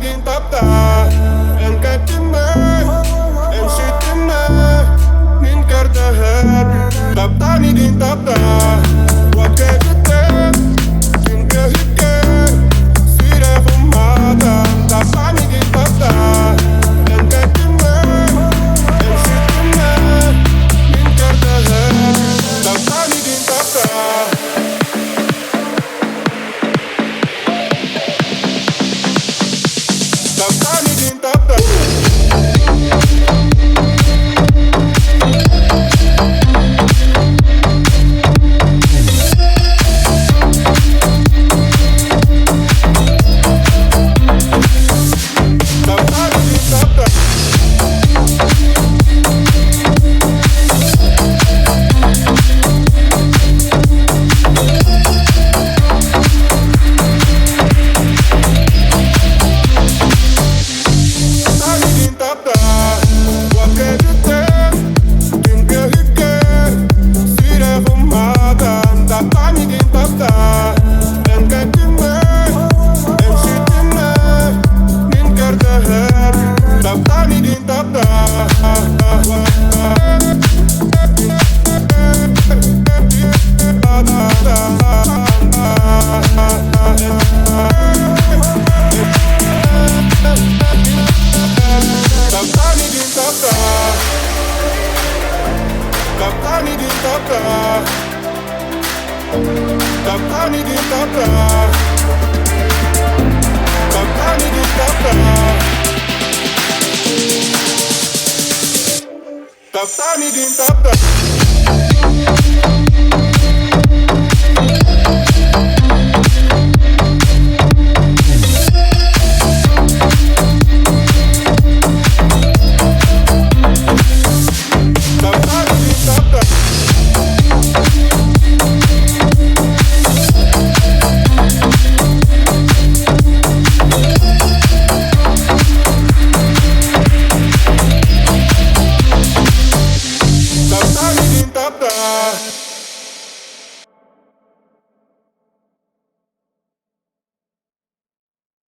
din tapta Încă-tine Înșitine Min cardaher Taptani din tapta Wakajute Din kahike Sire fumata Taptani din tapta Încă-tine Înșitine Min cardaher Taptani din tapta Taptani din tapta Taptani din tapta Taptani din tapta Taptani din tapta Taptani din tapta